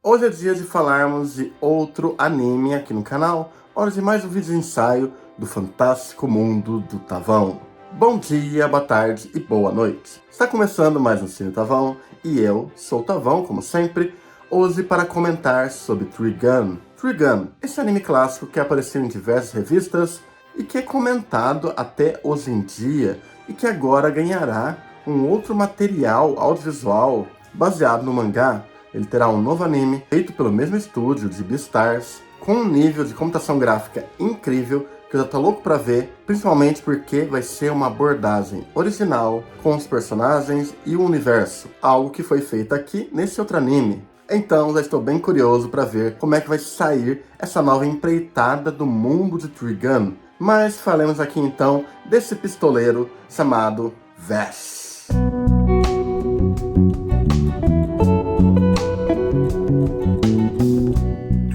Hoje é dia de falarmos de outro anime aqui no canal, hora de mais um vídeo de ensaio do fantástico mundo do Tavão. Bom dia, boa tarde e boa noite. Está começando mais um Cine Tavão e eu sou o Tavão, como sempre, hoje para comentar sobre Trigun. Trigun, esse anime clássico que apareceu em diversas revistas e que é comentado até hoje em dia e que agora ganhará um outro material audiovisual baseado no mangá. Ele terá um novo anime feito pelo mesmo estúdio de Beastars, com um nível de computação gráfica incrível que eu já tô louco pra ver, principalmente porque vai ser uma abordagem original com os personagens e o universo, algo que foi feito aqui nesse outro anime. Então já estou bem curioso para ver como é que vai sair essa nova empreitada do mundo de Trigun. Mas falemos aqui então desse pistoleiro chamado Vash.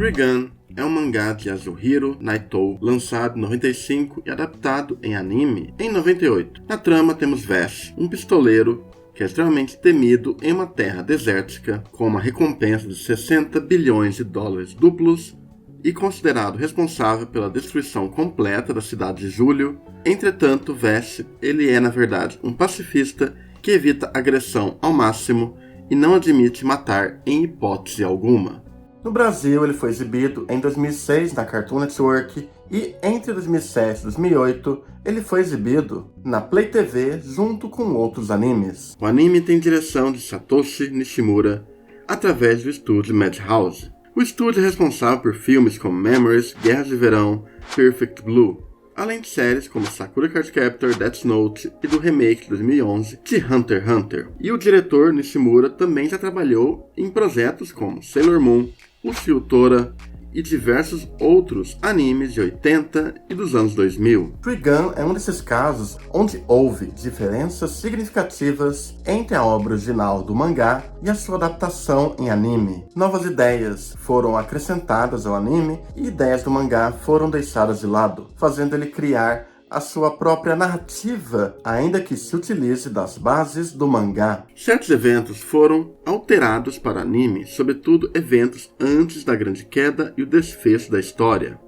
Trigun é um mangá de Yasuhiro Naito, lançado em 95 e adaptado em anime em 98. Na trama temos Vash, um pistoleiro que é extremamente temido em uma terra desértica, com uma recompensa de 60 bilhões de dólares duplos e considerado responsável pela destruição completa da cidade de Júlio. Entretanto, Vash, ele é na verdade um pacifista que evita agressão ao máximo e não admite matar em hipótese alguma. No Brasil, ele foi exibido em 2006 na Cartoon Network e entre 2007 e 2008 ele foi exibido na Play TV junto com outros animes. O anime tem direção de Satoshi Nishimura através do estúdio Madhouse. O estúdio é responsável por filmes como Memories, Guerras de Verão, Perfect Blue, além de séries como Sakura Card Captor, Death Note e do remake de 2011 de Hunter x Hunter. E o diretor Nishimura também já trabalhou em projetos como Sailor Moon, Ushio Tora e diversos outros animes de 80 e dos anos 2000. Trigun é um desses casos onde houve diferenças significativas entre a obra original do mangá e a sua adaptação em anime. Novas ideias foram acrescentadas ao anime e ideias do mangá foram deixadas de lado, fazendo ele criar a sua própria narrativa, ainda que se utilize das bases do mangá. Certos eventos foram alterados para anime, sobretudo eventos antes da Grande Queda e o desfecho da história.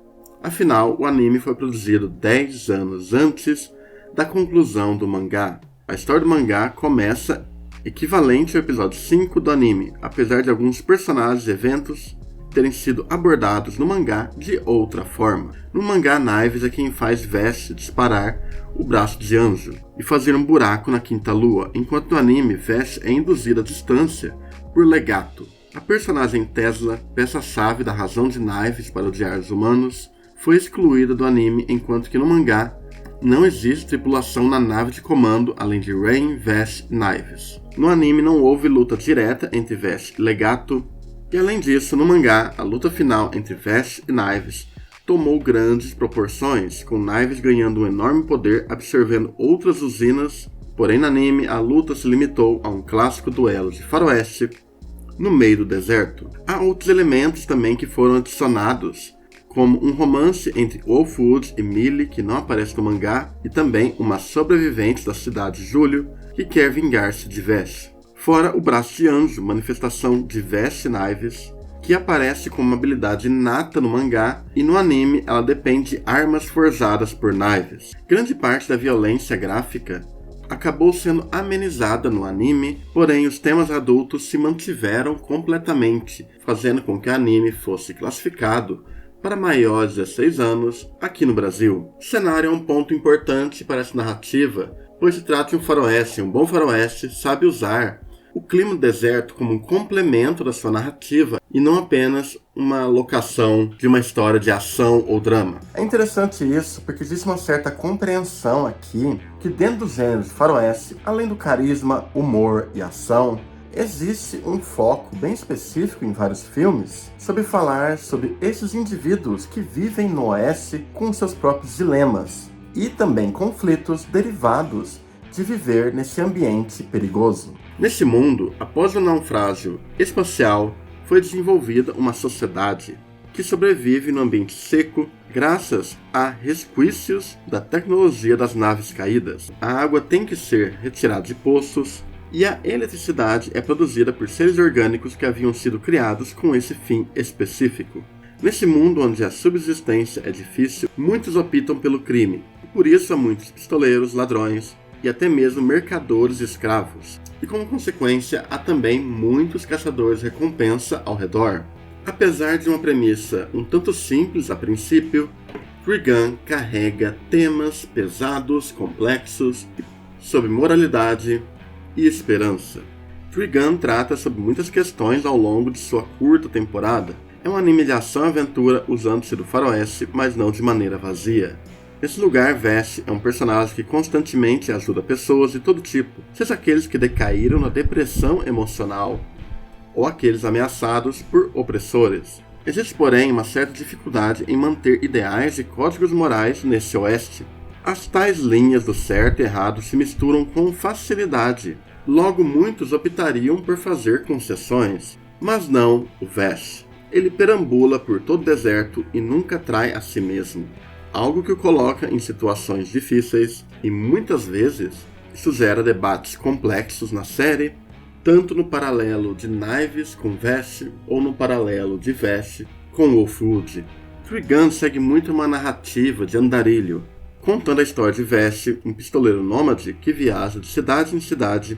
Afinal, o anime foi produzido 10 anos antes da conclusão do mangá. A história do mangá começa equivalente ao episódio 5 do anime, apesar de alguns personagens e eventos terem sido abordados no mangá de outra forma. No mangá, Knives é quem faz Vash disparar o braço de anjo e fazer um buraco na quinta lua, enquanto no anime, Vash é induzido à distância por Legato. A personagem Tesla, peça-chave da razão de Knives para odiar os humanos, foi excluída do anime, enquanto que no mangá não existe tripulação na nave de comando além de Rain, Vash e Knives. No anime não houve luta direta entre Vash e Legato, e além disso, no mangá, a luta final entre Vash e Knives tomou grandes proporções, com Knives ganhando um enorme poder absorvendo outras usinas, porém no anime a luta se limitou a um clássico duelo de faroeste no meio do deserto. Há outros elementos também que foram adicionados, como um romance entre Wolfwood e Millie, que não aparece no mangá, e também uma sobrevivente da cidade de Júlio, que quer vingar-se de Vash. Fora o braço de anjo, manifestação de Vash Knives, que aparece como uma habilidade inata no mangá, e no anime ela depende de armas forjadas por Knives. Grande parte da violência gráfica acabou sendo amenizada no anime, porém os temas adultos se mantiveram completamente, fazendo com que o anime fosse classificado para maiores de 16 anos aqui no Brasil. O cenário é um ponto importante para essa narrativa, pois se trata de um faroeste, e um bom faroeste sabe usar o clima do deserto como um complemento da sua narrativa e não apenas uma locação de uma história de ação ou drama. É interessante isso porque existe uma certa compreensão aqui que dentro do gênero de faroeste, além do carisma, humor e ação, existe um foco bem específico em vários filmes sobre falar sobre esses indivíduos que vivem no oeste com seus próprios dilemas e também conflitos derivados de viver nesse ambiente perigoso. Nesse mundo, após o naufrágio espacial, foi desenvolvida uma sociedade que sobrevive no ambiente seco graças a resquícios da tecnologia das naves caídas. A água tem que ser retirada de poços, e a eletricidade é produzida por seres orgânicos que haviam sido criados com esse fim específico. Nesse mundo onde a subsistência é difícil, muitos optam pelo crime, e por isso há muitos pistoleiros, ladrões e até mesmo mercadores escravos. E como consequência, há também muitos caçadores recompensa ao redor. Apesar de uma premissa um tanto simples a princípio, Trigun carrega temas pesados, complexos, sobre moralidade e esperança. Trigun trata sobre muitas questões ao longo de sua curta temporada. É um anime de ação e aventura usando-se do faroeste, mas não de maneira vazia. Nesse lugar, Vess é um personagem que constantemente ajuda pessoas de todo tipo, seja aqueles que decaíram na depressão emocional, ou aqueles ameaçados por opressores. Existe, porém, uma certa dificuldade em manter ideais e códigos morais nesse oeste. As tais linhas do certo e errado se misturam com facilidade. Logo, muitos optariam por fazer concessões. Mas não o Vess. Ele perambula por todo o deserto e nunca trai a si mesmo. Algo que o coloca em situações difíceis e, muitas vezes, isso gera debates complexos na série, tanto no paralelo de Knives com Vess ou no paralelo de Vess com Wolfwood. Trigun segue muito uma narrativa de andarilho, contando a história de Vess, um pistoleiro nômade que viaja de cidade em cidade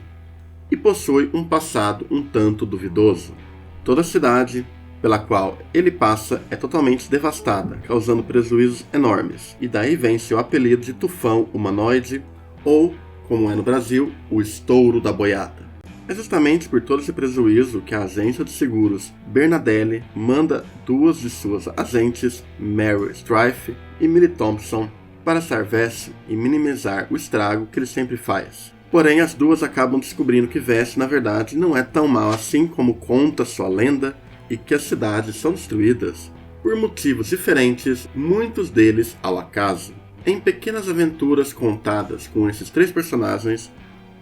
e possui um passado um tanto duvidoso. Toda a cidade pela qual ele passa é totalmente devastada, causando prejuízos enormes, e daí vem seu apelido de tufão humanoide, ou, como é no Brasil, o estouro da boiada. É justamente por todo esse prejuízo que a agência de seguros Bernadelli manda duas de suas agentes, Meryl Strife e Millie Thompson, para Vess e minimizar o estrago que ele sempre faz. Porém, as duas acabam descobrindo que Vess, na verdade, não é tão mal assim como conta sua lenda, e que as cidades são destruídas por motivos diferentes, muitos deles ao acaso. Em pequenas aventuras contadas com esses três personagens,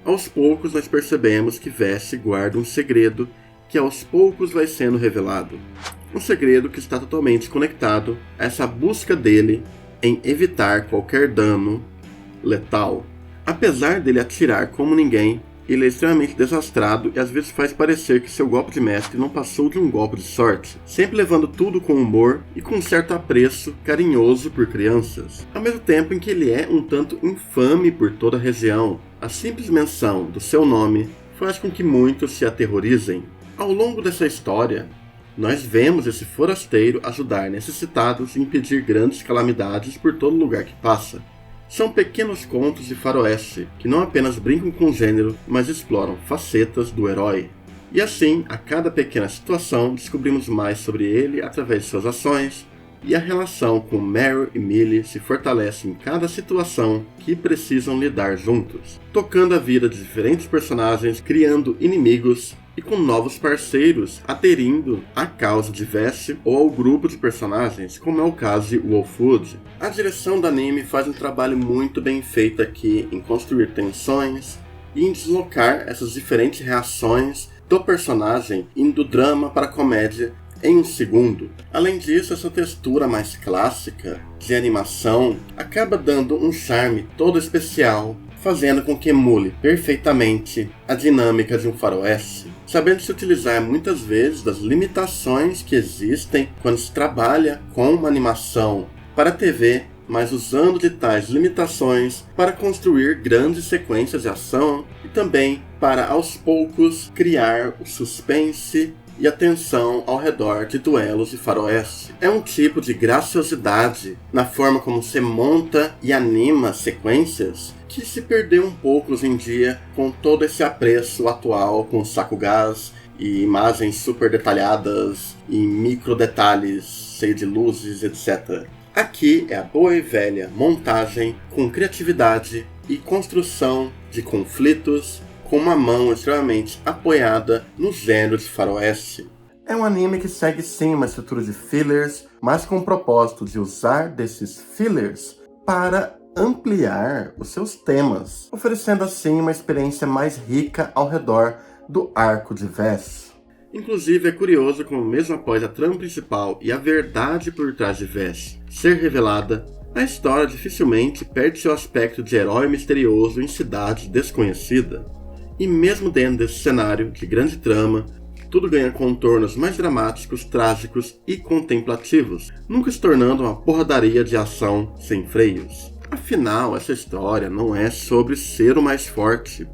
aos poucos nós percebemos que Vess guarda um segredo que aos poucos vai sendo revelado. Um segredo que está totalmente conectado a essa busca dele em evitar qualquer dano letal. Apesar dele atirar como ninguém, ele é extremamente desastrado e às vezes faz parecer que seu golpe de mestre não passou de um golpe de sorte, sempre levando tudo com humor e com um certo apreço carinhoso por crianças, ao mesmo tempo em que ele é um tanto infame por toda a região. A simples menção do seu nome faz com que muitos se aterrorizem. Ao longo dessa história, nós vemos esse forasteiro ajudar necessitados e impedir grandes calamidades por todo lugar que passa. São pequenos contos de faroeste que não apenas brincam com o gênero, mas exploram facetas do herói. E assim, a cada pequena situação, descobrimos mais sobre ele através de suas ações, e a relação com Meryl e Millie se fortalece em cada situação que precisam lidar juntos, tocando a vida de diferentes personagens, criando inimigos e com novos parceiros aderindo à causa de Vess ou ao grupo de personagens, como é o caso de Wolfwood. A direção do anime faz um trabalho muito bem feito aqui em construir tensões e em deslocar essas diferentes reações do personagem indo do drama para a comédia em um segundo. Além disso, essa textura mais clássica de animação acaba dando um charme todo especial, fazendo com que emule perfeitamente a dinâmica de um faroeste, sabendo se utilizar muitas vezes das limitações que existem quando se trabalha com uma animação para a TV, mas usando de tais limitações para construir grandes sequências de ação e também para, aos poucos, criar o suspense e a tensão ao redor de duelos de faroeste. É um tipo de graciosidade na forma como se monta e anima sequências que se perdeu um pouco hoje em dia com todo esse apreço atual com Sakugás e imagens super detalhadas e micro detalhes cheio de luzes, etc. Aqui é a boa e velha montagem com criatividade e construção de conflitos com uma mão extremamente apoiada no gênero de faroeste. É um anime que segue sim uma estrutura de fillers, mas com o propósito de usar desses fillers para ampliar os seus temas, oferecendo assim uma experiência mais rica ao redor do arco de Vess. Inclusive é curioso como mesmo após a trama principal e a verdade por trás de Vess ser revelada, a história dificilmente perde seu aspecto de herói misterioso em cidade desconhecida. E mesmo dentro desse cenário de grande trama, tudo ganha contornos mais dramáticos, trágicos e contemplativos, nunca se tornando uma porradaria de ação sem freios. Afinal, essa história não é sobre ser o mais forte.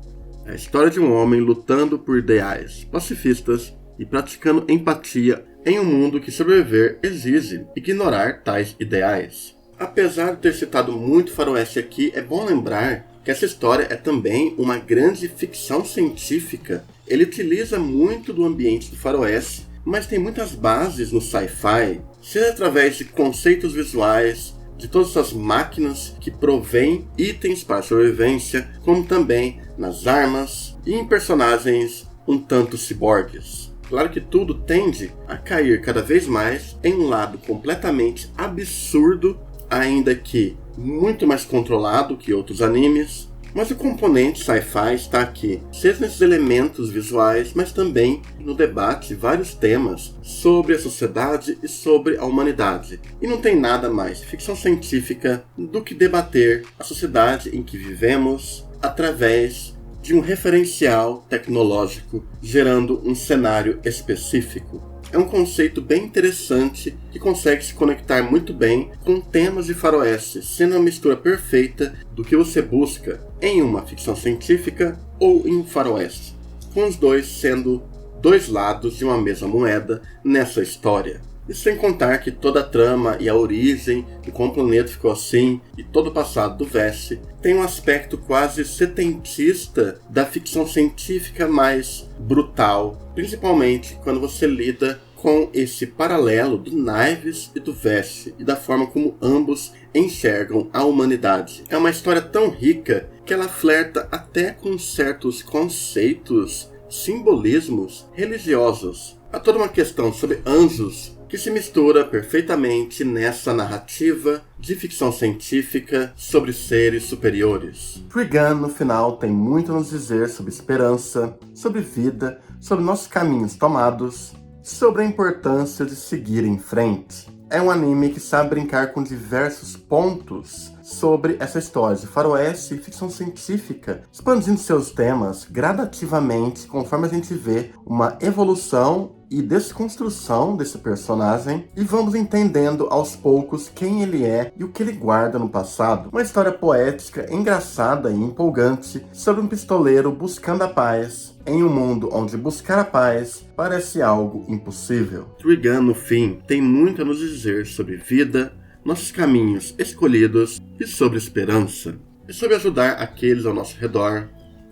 É a história de um homem lutando por ideais pacifistas e praticando empatia em um mundo que sobreviver exige ignorar tais ideais. Apesar de ter citado muito faroeste aqui, é bom lembrar que essa história é também uma grande ficção científica. Ele utiliza muito do ambiente do faroeste, mas tem muitas bases no sci-fi, seja através de conceitos visuais, de todas essas máquinas que provêm itens para a sobrevivência, como também nas armas e em personagens um tanto ciborgues. Claro que tudo tende a cair cada vez mais em um lado completamente absurdo, ainda que muito mais controlado que outros animes, mas o componente sci-fi está aqui, seja nesses elementos visuais, mas também no debate de vários temas sobre a sociedade e sobre a humanidade. E não tem nada mais ficção científica do que debater a sociedade em que vivemos através de um referencial tecnológico, gerando um cenário específico. É um conceito bem interessante que consegue se conectar muito bem com temas de faroeste, sendo uma mistura perfeita do que você busca em uma ficção científica ou em um faroeste, com os dois sendo dois lados de uma mesma moeda nessa história. E sem contar que toda a trama e a origem de como o planeta ficou assim e todo o passado do Vest tem um aspecto quase setentista da ficção científica mais brutal, principalmente quando você lida com esse paralelo do Knives e do Vest e da forma como ambos enxergam a humanidade. É uma história tão rica que ela flerta até com certos conceitos, simbolismos religiosos. Há toda uma questão sobre anjos que se mistura perfeitamente nessa narrativa de ficção científica sobre seres superiores. Trigun, no final, tem muito a nos dizer sobre esperança, sobre vida, sobre nossos caminhos tomados, sobre a importância de seguir em frente. É um anime que sabe brincar com diversos pontos sobre essa história de faroeste e ficção científica, expandindo seus temas gradativamente conforme a gente vê uma evolução e desconstrução desse personagem e vamos entendendo aos poucos quem ele é e o que ele guarda no passado. Uma história poética, engraçada e empolgante sobre um pistoleiro buscando a paz em um mundo onde buscar a paz parece algo impossível. Trigun, no fim, tem muito a nos dizer sobre vida, nossos caminhos escolhidos e sobre esperança. É sobre ajudar aqueles ao nosso redor,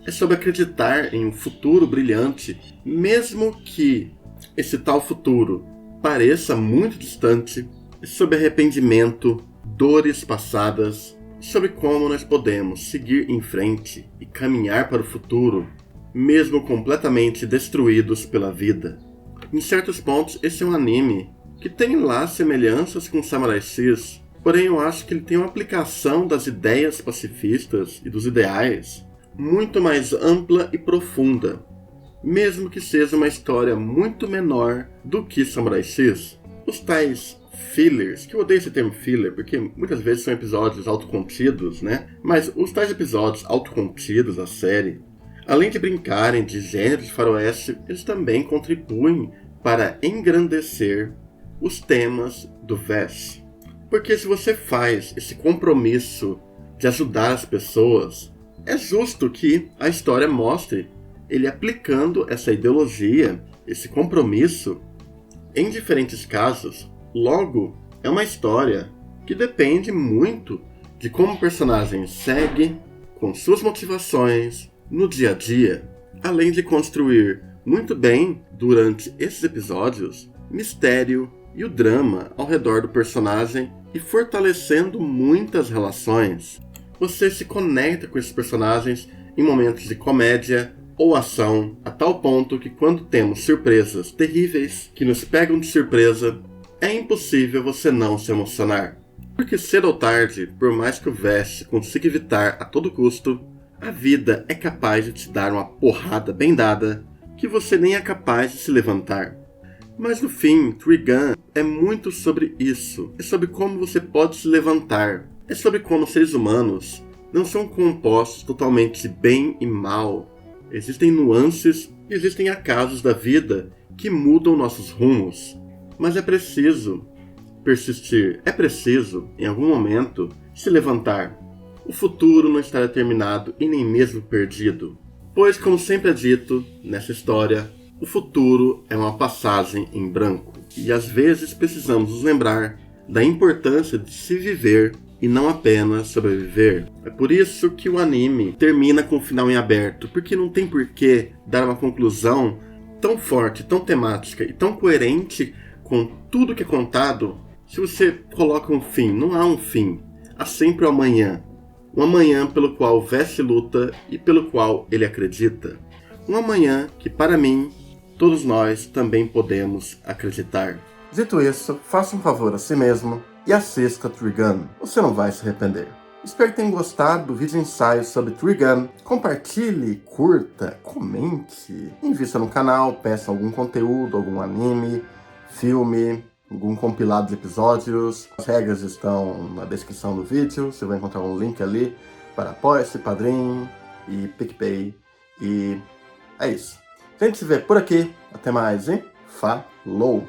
é sobre acreditar em um futuro brilhante, mesmo que esse tal futuro pareça muito distante, é sobre arrependimento, dores passadas, sobre como nós podemos seguir em frente e caminhar para o futuro, mesmo completamente destruídos pela vida. Em certos pontos, esse é um anime que tem lá semelhanças com Samurai X, porém eu acho que ele tem uma aplicação das ideias pacifistas e dos ideais muito mais ampla e profunda, mesmo que seja uma história muito menor do que Samurai X. Os tais fillers, que eu odeio esse termo filler, porque muitas vezes são episódios autocontidos, né? Mas os tais episódios autocontidos da série, além de brincarem de gênero de faroeste, eles também contribuem para engrandecer os temas do Vest. Porque se você faz esse compromisso de ajudar as pessoas, é justo que a história mostre ele aplicando essa ideologia, esse compromisso, em diferentes casos. Logo, é uma história que depende muito de como o personagem segue com suas motivações no dia a dia, além de construir muito bem, durante esses episódios, mistério e o drama ao redor do personagem e fortalecendo muitas relações. Você se conecta com esses personagens em momentos de comédia ou ação, a tal ponto que quando temos surpresas terríveis que nos pegam de surpresa, é impossível você não se emocionar. Porque cedo ou tarde, por mais que o Vest consiga evitar a todo custo, a vida é capaz de te dar uma porrada bem dada que você nem é capaz de se levantar. Mas no fim, Trigun é muito sobre isso. É sobre como você pode se levantar. É sobre como seres humanos não são compostos totalmente de bem e mal, Existem nuances e existem acasos da vida que mudam nossos rumos. Mas é preciso persistir, é preciso, em algum momento, se levantar. O futuro não está determinado e nem mesmo perdido. Pois, como sempre é dito nessa história, o futuro é uma passagem em branco. E às vezes precisamos nos lembrar da importância de se viver e não apenas sobreviver. É por isso que o anime termina com o final em aberto, porque não tem por que dar uma conclusão tão forte, tão temática e tão coerente com tudo que é contado se você coloca um fim. Não há um fim, há sempre o amanhã. Um amanhã pelo qual Vess luta e pelo qual ele acredita. Um amanhã que, para mim, todos nós também podemos acreditar. Dito isso, faça um favor a si mesmo e assista Trigun. Você não vai se arrepender. Espero que tenham gostado do vídeo ensaio sobre Trigun. Compartilhe, curta, comente, invista no canal, peça algum conteúdo, algum anime, filme, algum compilado de episódios. As regras estão na descrição do vídeo, você vai encontrar um link ali para Apoia-se, Padrim e PicPay. E é isso. A gente se vê por aqui. Até mais, hein? Falou!